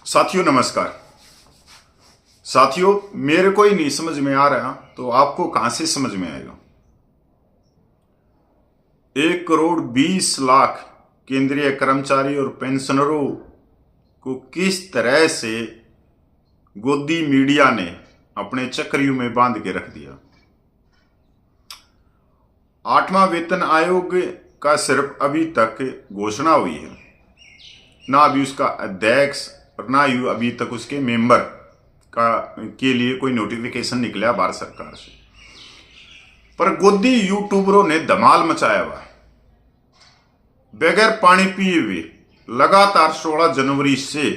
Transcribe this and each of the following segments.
साथियों नमस्कार। साथियों, मेरे को ही नहीं समझ में आ रहा तो आपको कहां से समझ में आएगा। 1,20,00,000 केंद्रीय कर्मचारी और पेंशनरों को किस तरह से गोदी मीडिया ने अपने चक्रियों में बांध के रख दिया। 8वां वेतन आयोग का सिर्फ अभी तक घोषणा हुई है, ना अभी उसका अध्यक्ष और ना ही अभी तक उसके मेंबर के लिए कोई नोटिफिकेशन निकला भारत सरकार से। पर गोदी यूट्यूबरों ने धमाल मचाया हुआ, बगैर पानी पिए हुए लगातार 16 जनवरी से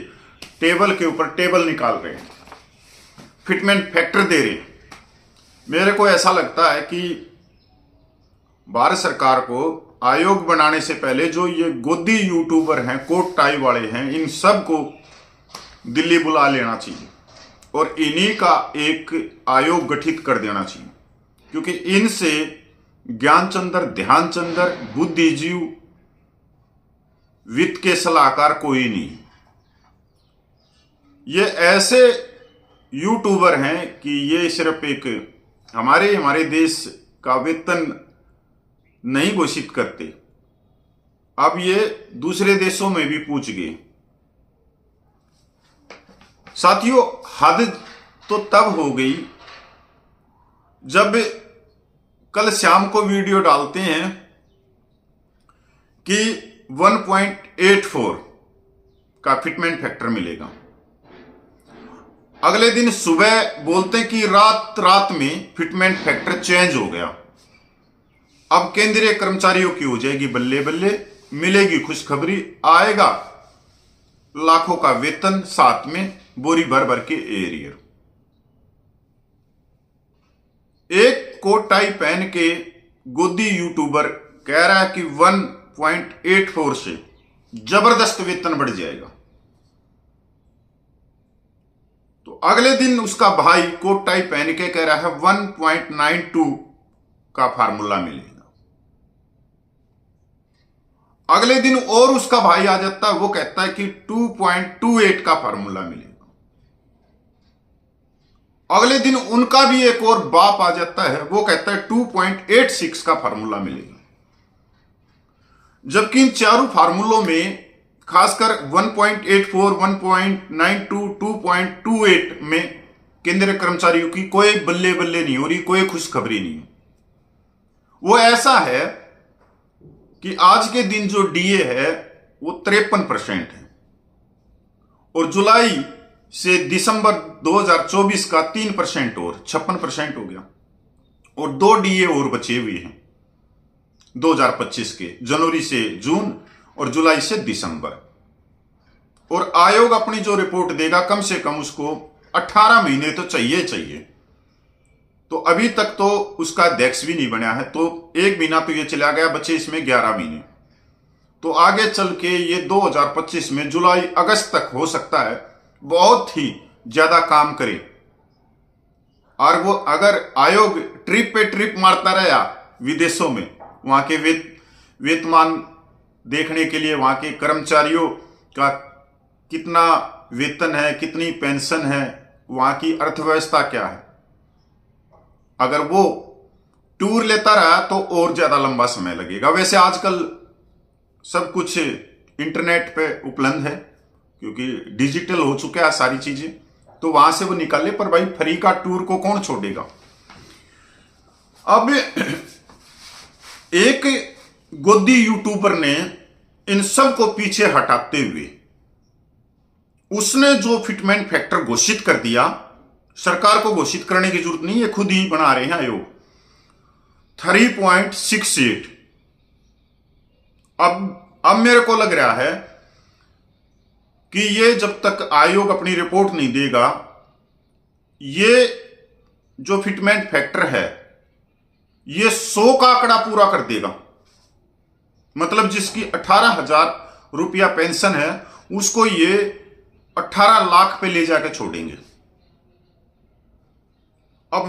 टेबल के ऊपर टेबल निकाल रहे हैं, फिटमेंट फैक्टर दे रहे हैं। मेरे को ऐसा लगता है कि भारत सरकार को आयोग बनाने से पहले जो ये गोदी यूट्यूबर हैं, कोट टाई वाले हैं, इन सब को दिल्ली बुला लेना चाहिए और इन्हीं का एक आयोग गठित कर देना चाहिए, क्योंकि इनसे ज्ञानचंद्र, ध्यानचंद्र, बुद्धिजीव, वित्त के सलाहकार कोई नहीं। ये ऐसे यूट्यूबर हैं कि ये सिर्फ एक हमारे देश का वेतन नहीं घोषित करते, अब ये दूसरे देशों में भी पूछ गए। साथियों, हद तो तब हो गई जब कल शाम को वीडियो डालते हैं कि 1.84 का फिटमेंट फैक्टर मिलेगा। अगले दिन सुबह बोलते कि रात में फिटमेंट फैक्टर चेंज हो गया। अब केंद्रीय कर्मचारियों की हो जाएगी बल्ले बल्ले, मिलेगी खुशखबरी, आएगा लाखों का वेतन, साथ में बोरी भर भर के एरियर। एक कोट टाई पहन के गोदी यूट्यूबर कह रहा है कि 1.84 से जबरदस्त वेतन बढ़ जाएगा। तो अगले दिन उसका भाई कोट टाई पहन के कह रहा है 1.92 का फार्मूला मिलेगा। अगले दिन और उसका भाई आ जाता है, वो कहता है कि 2.28 का फार्मूला मिलेगा। अगले दिन उनका भी एक और बाप आ जाता है, वो कहता है 2.86 का फार्मूला मिलेगा। जबकि इन चारों फार्मूलों में खासकर 1.84, 1.92, 2.28 में केंद्रीय कर्मचारियों की कोई बल्ले बल्ले नहीं हो रही, कोई खुशखबरी नहीं। वो ऐसा है कि आज के दिन जो डीए है वो 53% है और जुलाई से दिसंबर 2024 का 3% और 56% हो गया, और 2 डीए और बचे हुए हैं 2025 के, जनवरी से जून और जुलाई से दिसंबर। और आयोग अपनी जो रिपोर्ट देगा कम से कम उसको 18 महीने तो चाहिए। तो अभी तक तो उसका अध्यक्ष भी नहीं बना है, तो 1 महीना तो ये चला गया, बचे इसमें 11 महीने। तो आगे चल के ये 2025 में जुलाई अगस्त तक हो सकता है बहुत ही ज्यादा काम करे। और वो अगर आयोग ट्रिप पे ट्रिप मारता रहा विदेशों में, वहां के वेतमान देखने के लिए, वहां के कर्मचारियों का कितना वेतन है, कितनी पेंशन है, वहां की अर्थव्यवस्था क्या है, अगर वो टूर लेता रहा तो और ज्यादा लंबा समय लगेगा। वैसे आजकल सब कुछ इंटरनेट पे उपलब्ध है, क्योंकि डिजिटल हो चुका है सारी चीजें, तो वहां से वो निकाले। पर भाई फ्री का टूर को कौन छोड़ेगा। अब एक गोदी यूट्यूबर ने इन सब को पीछे हटाते हुए उसने जो फिटमेंट फैक्टर घोषित कर दिया, सरकार को घोषित करने की जरूरत नहीं है, खुद ही बना रहे हैं आयोग, 3.68। अब मेरे को लग रहा है कि ये जब तक आयोग अपनी रिपोर्ट नहीं देगा, ये जो फिटमेंट फैक्टर है ये 100 का आंकड़ा पूरा कर देगा। मतलब जिसकी 18,000 रुपया पेंशन है उसको ये 18 लाख पे ले जाकर छोड़ेंगे। अब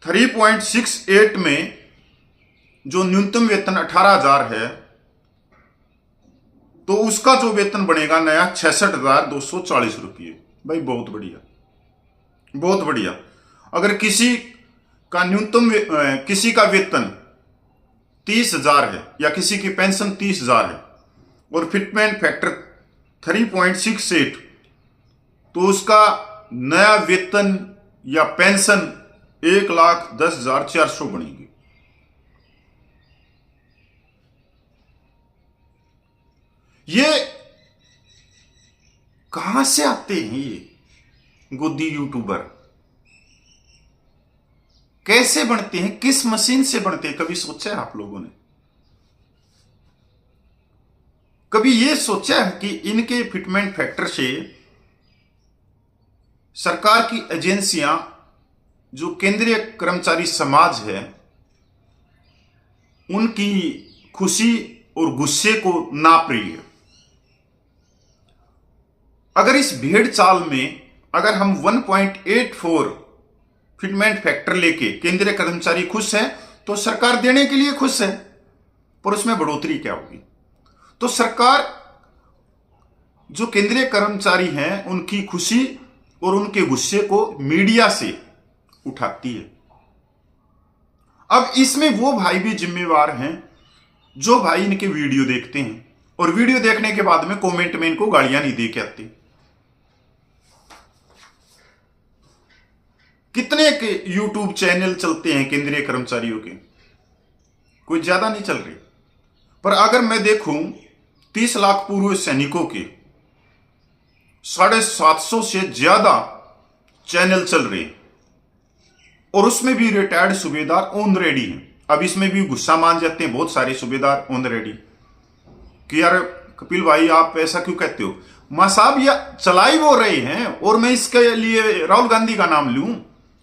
3.68 में जो न्यूनतम वेतन 18,000 है, तो उसका जो वेतन बनेगा नया 66,240 रुपये। भाई बहुत बढ़िया, बहुत बढ़िया। अगर किसी का किसी का वेतन 30,000 है या किसी की पेंशन 30,000 है और फिटमेंट फैक्टर 3.68, तो उसका नया वेतन या पेंशन 1,10,400 बनेगी। ये कहां से आते हैं ये गोदी यूट्यूबर? कैसे बनते हैं, किस मशीन से बनते हैं? कभी सोचा है आप लोगों ने? कभी ये सोचा है कि इनके फिटमेंट फैक्टर से सरकार की एजेंसियां, जो केंद्रीय कर्मचारी समाज है, उनकी खुशी और गुस्से को नाप रही है? अगर इस भेड़ चाल में अगर हम 1.84 फिटमेंट फैक्टर लेके केंद्रीय कर्मचारी खुश है, तो सरकार देने के लिए खुश है, पर उसमें बढ़ोतरी क्या होगी? तो सरकार जो केंद्रीय कर्मचारी हैं उनकी खुशी और उनके गुस्से को मीडिया से उठाती है। अब इसमें वो भाई भी जिम्मेवार हैं जो भाई इनके वीडियो देखते हैं और वीडियो देखने के बाद में कमेंट में इनको गालियां नहीं दे के आते। कितने के यूट्यूब चैनल चलते हैं केंद्रीय कर्मचारियों के? कोई ज्यादा नहीं चल रही। पर अगर मैं देखूं 30 लाख पूर्व सैनिकों के 750 से ज्यादा चैनल चल रहे हैं और उसमें भी रिटायर्ड सूबेदार ऑन रेडी हैं। अब इसमें भी गुस्सा मान जाते हैं बहुत सारे सूबेदार ऑन रेडी कि यार कपिल भाई आप ऐसा क्यों कहते हो? मां साहब या चला ही वो रहे हैं, और मैं इसके लिए राहुल गांधी का नाम लूं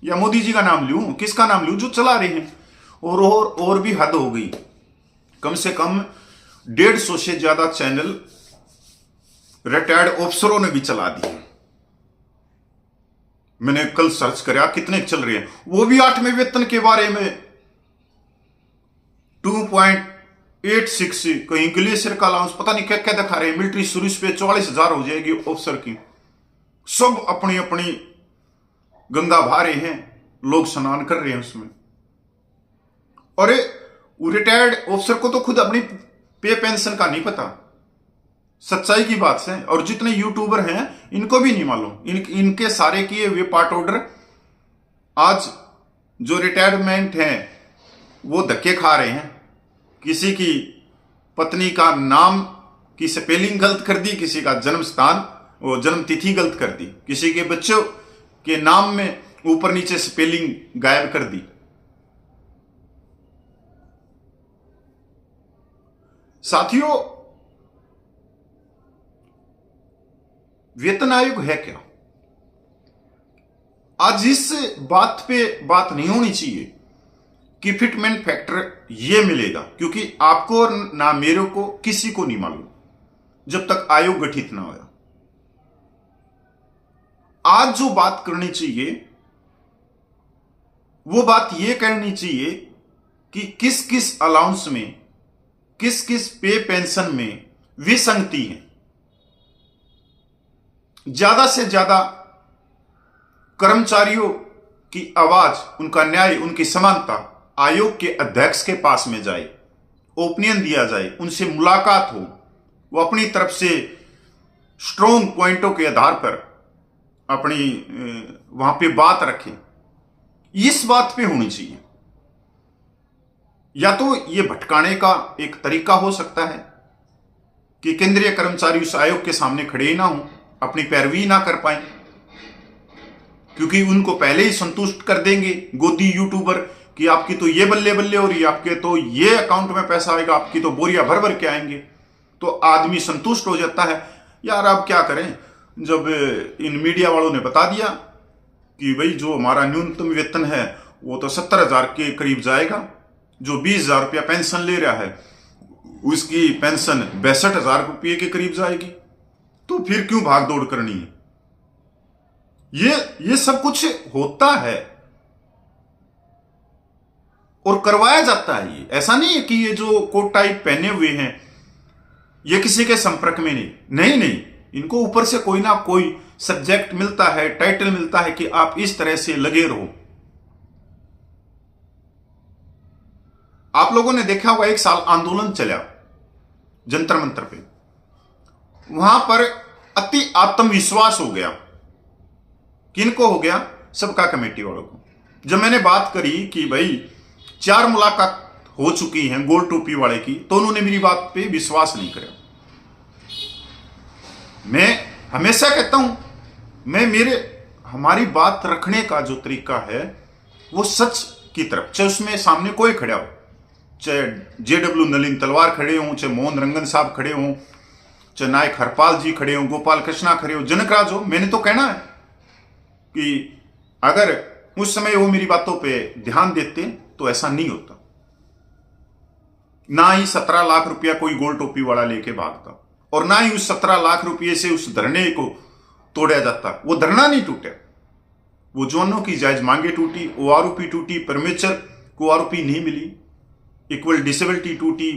या मोदी जी का नाम लूं, किसका नाम लूं? जो चला रहे हैं। और भी हद हो गई। कम से कम 150 से ज्यादा चैनल रिटायर्ड ऑफिसरों ने भी चला दिए। मैंने कल सर्च करा कितने चल रहे हैं, वो भी 8वें वेतन के बारे में 2.86, कहीं ग्लेशियर का अलाउंस, पता नहीं क्या क्या दिखा रहे हैं। मिलिट्री सर्विस पे 44,000 हो जाएगी ऑफिसर की। सब अपनी अपनी गंगा बहा रहे हैं, लोग स्नान कर रहे हैं उसमें। और रिटायर्ड ऑफिसर को तो खुद अपनी पे पेंशन का नहीं पता, सच्चाई की बात है। और जितने यूट्यूबर हैं इनको भी नहीं मालूम। इनके सारे किए हुए पार्ट ऑर्डर आज जो रिटायरमेंट है वो धक्के खा रहे हैं। किसी की पत्नी का नाम की स्पेलिंग गलत कर दी, किसी का जन्म स्थान और जन्म तिथि गलत कर दी, किसी के बच्चों के नाम में ऊपर नीचे स्पेलिंग गायब कर दी। साथियों, वेतन आयोग है क्या? आज इस बात पे बात नहीं होनी चाहिए कि फिटमेंट फैक्टर ये मिलेगा, क्योंकि आपको और ना मेरे को किसी को नहीं मालूम जब तक आयोग गठित ना होया। आज जो बात करनी चाहिए वो बात ये करनी चाहिए कि किस किस अलाउंस में, किस किस पे पेंशन में विसंगति है। ज्यादा से ज्यादा कर्मचारियों की आवाज, उनका न्याय, उनकी समानता आयोग के अध्यक्ष के पास में जाए, ओपिनियन दिया जाए, उनसे मुलाकात हो, वो अपनी तरफ से स्ट्रॉन्ग पॉइंटों के आधार पर अपनी वहां पे बात रखें। इस बात पे होनी चाहिए। या तो ये भटकाने का एक तरीका हो सकता है कि केंद्रीय कर्मचारी उस आयोग के सामने खड़े ही ना हो, अपनी पैरवी ना कर पाए, क्योंकि उनको पहले ही संतुष्ट कर देंगे गोदी यूट्यूबर कि आपकी तो ये बल्ले बल्ले हो रही है, आपके तो ये अकाउंट में पैसा आएगा, आपकी तो बोरिया भर भर के आएंगे। तो आदमी संतुष्ट हो जाता है। यार अब क्या करें, जब इन मीडिया वालों ने बता दिया कि भाई जो हमारा न्यूनतम वेतन है वो तो 70,000 के करीब जाएगा, जो 20,000 रुपया पेंशन ले रहा है उसकी पेंशन 62,000 रुपये के करीब जाएगी, तो फिर क्यों भाग दौड़ करनी है? ये सब कुछ होता है और करवाया जाता है। ये ऐसा नहीं है कि ये जो कोट टाइप पहने हुए हैं ये किसी के संपर्क में नहीं, नहीं नहीं, इनको ऊपर से कोई ना कोई सब्जेक्ट मिलता है, टाइटल मिलता है कि आप इस तरह से लगे रहो। आप लोगों ने देखा होगा 1 साल आंदोलन चला जंतर मंतर पे, वहां पर अति आत्मविश्वास हो गया। किनको हो गया? सबका कमेटी वालों को। जब मैंने बात करी कि भाई 4 मुलाकात हो चुकी हैं गोल टोपी वाले की, तो उन्होंने मेरी बात पे विश्वास नहीं किया। मैं हमेशा कहता हूं, हमारी बात रखने का जो तरीका है वो सच की तरफ, चाहे उसमें सामने कोई खड़ा हो, चाहे JW नलिन तलवार खड़े हों, चाहे मोहन रंगन साहब खड़े हों, चाहे नायक हरपाल जी खड़े हों, गोपाल कृष्णा खड़े हो, जनकराज हो, मैंने तो कहना है कि अगर उस समय वो मेरी बातों पे ध्यान देते तो ऐसा नहीं होता, ना ही 17 लाख रुपया कोई गोल टोपी वाला लेके भागता, और ना ही उस 17 लाख रुपये से उस धरने को तोड़ा जाता। वो धरना नहीं टूटा, वो जवानों की जायज मांगे टूटी, OROP टूटी, परमेश्वर को OROP नहीं मिली, इक्वल डिसेबिलिटी टूटी,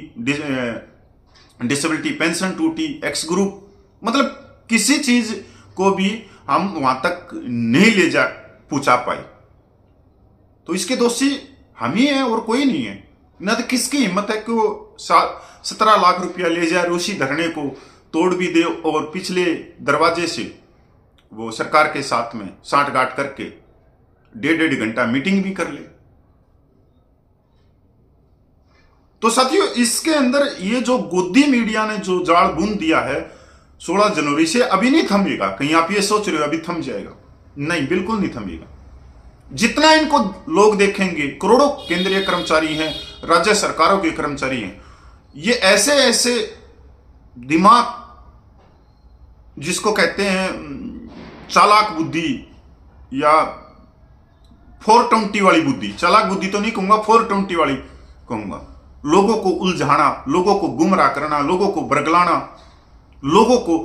डिसेबिलिटी पेंशन टूटी, एक्स ग्रुप, मतलब किसी चीज को भी हम वहां तक नहीं ले जा पहुंचा पाए। तो इसके दोषी हम ही हैं और कोई नहीं है। न तो किसकी हिम्मत है कि वो 17 लाख रुपया ले जाए, उसी धरने को तोड़ भी दे और पिछले दरवाजे से वो सरकार के साथ में साठ गांठ करके 1.5 घंटा मीटिंग भी कर ले। तो साथियों, इसके अंदर ये जो गोदी मीडिया ने जो जाल बुन दिया है 16 जनवरी से, अभी नहीं थमेगा। कहीं आप ये सोच रहे हो अभी थम जाएगा, नहीं, बिल्कुल नहीं थमेगा। जितना इनको लोग देखेंगे, करोड़ों केंद्रीय कर्मचारी हैं, राज्य सरकारों के कर्मचारी हैं, ये ऐसे ऐसे दिमाग जिसको कहते हैं चालाक बुद्धि या 420 वाली बुद्धि, चालाक बुद्धि तो नहीं कहूंगा, 420 वाली कहूंगा, लोगों को उलझाना, लोगों को गुमराह करना, लोगों को बरगलाना, लोगों को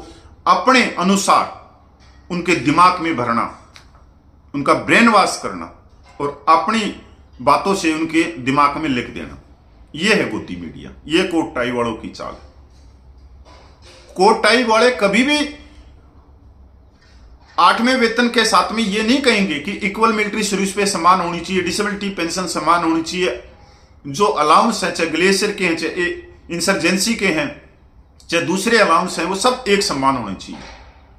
अपने अनुसार उनके दिमाग में भरना, उनका ब्रेन वॉश करना और अपनी बातों से उनके दिमाग में लिख देना, यह है गोदी मीडिया, यह कोट टाई वालों की चाल। कोट टाई वाले कभी भी 8वें वेतन के साथ में यह नहीं कहेंगे कि इक्वल मिलिट्री सर्विस पे समान होनी चाहिए, डिसेबिलिटी पेंशन समान होनी चाहिए, जो अलाउंस है, चाहे ग्लेशियर के हैं, चाहे इंसर्जेंसी के हैं, चाहे दूसरे अलाउंस हैं, वो सब एक समान होने चाहिए।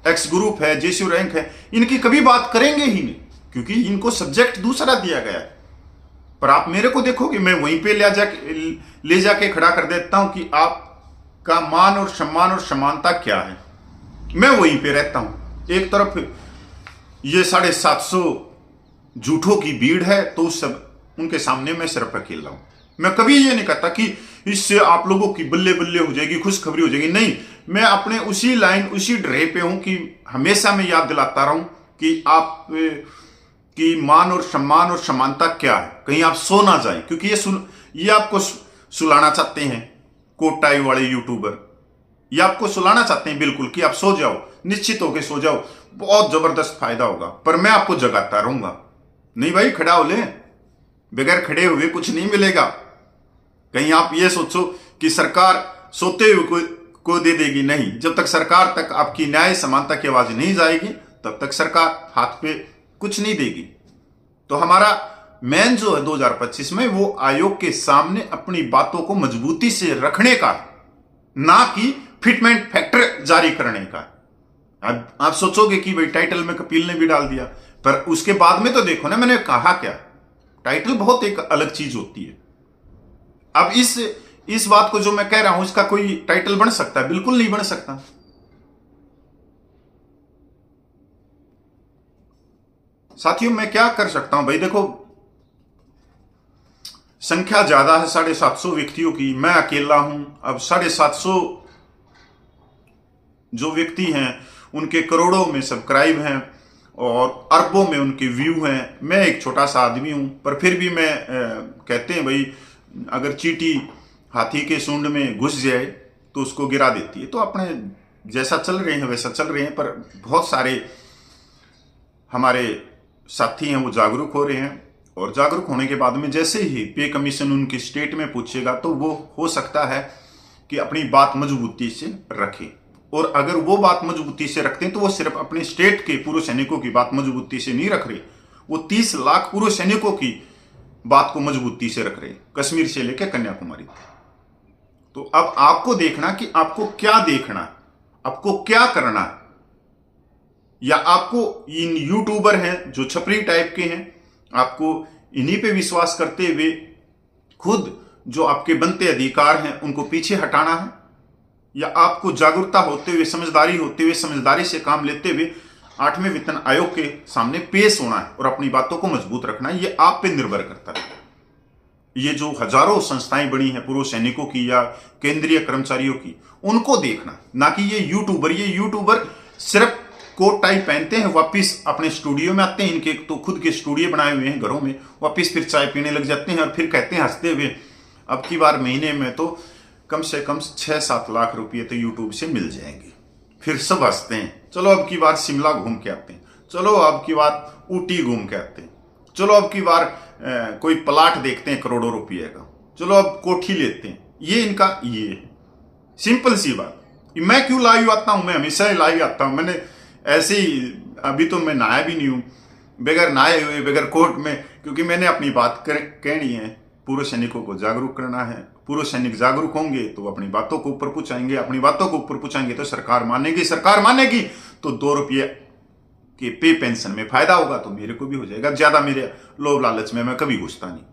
एक्स ग्रुप है, JCU रैंक है, इनकी कभी बात करेंगे ही नहीं, क्योंकि इनको सब्जेक्ट दूसरा दिया गया है। पर आप मेरे को देखोगे, मैं वहीं पे ले जाके खड़ा कर देता हूं कि आपका मान और सम्मान और समानता क्या है। मैं वहीं पे रहता हूं। एक तरफ ये 750 झूठों की भीड़ है, तो उस सब उनके सामने मैं सिर्फ अकेला हूं। मैं कभी ये नहीं कहता कि इससे आप लोगों की बल्ले बल्ले हो जाएगी, खुशखबरी हो जाएगी, नहीं। मैं अपने उसी लाइन, उसी ड्रे पे हूं कि हमेशा मैं याद दिलाता रहूं कि आप की मान और सम्मान और समानता क्या है, कहीं आप सो ना जाए, क्योंकि ये आपको सुलाना चाहते हैं कोट टाई वाले यूट्यूबर, ये आपको सुलाना चाहते हैं बिल्कुल कि आप सो जाओ, निश्चित होकर सो जाओ, बहुत जबरदस्त फायदा होगा। पर मैं आपको जगाता रहूंगा, नहीं भाई खड़ा हो ले, बगैर खड़े हुए कुछ नहीं मिलेगा। कहीं आप ये सोचो कि सरकार सोते हुए को दे देगी, नहीं। जब तक सरकार तक आपकी न्याय समानता की आवाज नहीं जाएगी, तब तक सरकार हाथ पे कुछ नहीं देगी। तो हमारा मेन जो है 2025 में, वो आयोग के सामने अपनी बातों को मजबूती से रखने का, ना कि फिटमेंट फैक्टर जारी करने का। अब आप सोचोगे कि भाई टाइटल में कपिल ने भी डाल दिया, पर उसके बाद में तो देखो ना, मैंने कहा क्या, टाइटल बहुत एक अलग चीज होती है। अब इस बात को जो मैं कह रहा हूं, इसका कोई टाइटल बन सकता है? बिल्कुल नहीं बन सकता। साथियों, मैं क्या कर सकता हूं भाई? देखो, संख्या ज्यादा है 750 व्यक्तियों की, मैं अकेला हूं। अब 750 जो व्यक्ति हैं, उनके करोड़ों में सब्सक्राइब हैं और अरबों में उनके व्यू हैं। मैं एक छोटा सा आदमी हूं, पर फिर भी मैं कहते हैं भाई, अगर चींटी हाथी के सूंड में घुस जाए तो उसको गिरा देती है। तो अपने जैसा चल रहे हैं वैसा चल रहे हैं, पर बहुत सारे हमारे साथी हैं वो जागरूक हो रहे हैं, और जागरूक होने के बाद में जैसे ही पे कमीशन उनकी स्टेट में पूछेगा, तो वो हो सकता है कि अपनी बात मजबूती से रखें। और अगर वो बात मजबूती से रखते हैं तो वो सिर्फ अपने स्टेट के पूर्व सैनिकों की बात मजबूती से नहीं रख रहे, वो 30 लाख पूर्व सैनिकों की बात को मजबूती से रख रहे, कश्मीर से लेकर कन्याकुमारी तक। तो अब आपको देखना कि आपको क्या देखना, आपको क्या करना, या आपको इन यूट्यूबर हैं जो छपरी टाइप के हैं, आपको इन्हीं पे विश्वास करते हुए खुद जो आपके बनते अधिकार हैं उनको पीछे हटाना है, या आपको जागरूकता होते हुए, समझदारी होते हुए, समझदारी से काम लेते हुए 8वें वेतन आयोग के सामने पेश होना है और अपनी बातों को मजबूत रखना है। ये आप पे निर्भर करता है। ये जो हजारों संस्थाएं बनी हैं पूर्व सैनिकों की या केंद्रीय कर्मचारियों की, उनको देखना, ना कि ये यूट्यूबर सिर्फ कोट टाई पहनते हैं, वापिस अपने स्टूडियो में आते हैं, इनके तो खुद के स्टूडियो बनाए हुए हैं घरों में, वापिस फिर चाय पीने लग जाते हैं और फिर कहते हैं हंसते हुए, अब की बार महीने में तो कम से कम 6-7 लाख रुपये तो यूट्यूब से मिल जाएंगे। फिर सब हंसते हैं, चलो अब की बार शिमला घूम के आते हैं, चलो अब की बार ऊटी घूम के आते हैं, चलो अब की बार कोई प्लाट देखते हैं करोड़ों रुपये का, चलो अब कोठी लेते हैं। ये इनका ये सिंपल सी बात। मैं क्यों लाइव आता हूं? मैं हमेशा ही लाइव आता हूं। मैंने ऐसे ही, अभी तो मैं नहाया भी नहीं हूं, बगैर नहाए हुए, बगैर कोर्ट में, क्योंकि मैंने अपनी बात कहनी है। पूर्व सैनिकों को जागरूक करना है। पूर्व सैनिक जागरूक होंगे तो अपनी बातों को ऊपर पहुंचाएंगे, अपनी बातों को ऊपर पहुंचाएंगे तो सरकार मानेगी, सरकार मानेगी तो 2 रुपये के पे पेंशन में फायदा होगा तो मेरे को भी हो जाएगा। ज्यादा मेरे लोभ लालच में मैं कभी घुसता नहीं।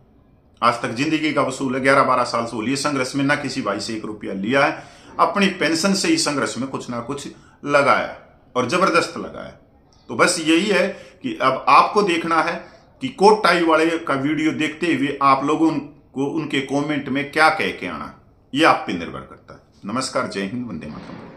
आज तक जिंदगी का वसूल है, 11-12 साल से हो लिए संघर्ष में, ना किसी भाई से 1 रुपया लिया है, अपनी पेंशन से ही संघर्ष में कुछ ना कुछ लगाया और जबरदस्त लगाया। तो बस यही है कि अब आपको देखना है कि कोट टाई वाले का वीडियो देखते हुए आप लोगों को उनके कमेंट में क्या कह के आना, ये आप पे निर्भर करता है। नमस्कार, जय हिंद, वंदे मातरम।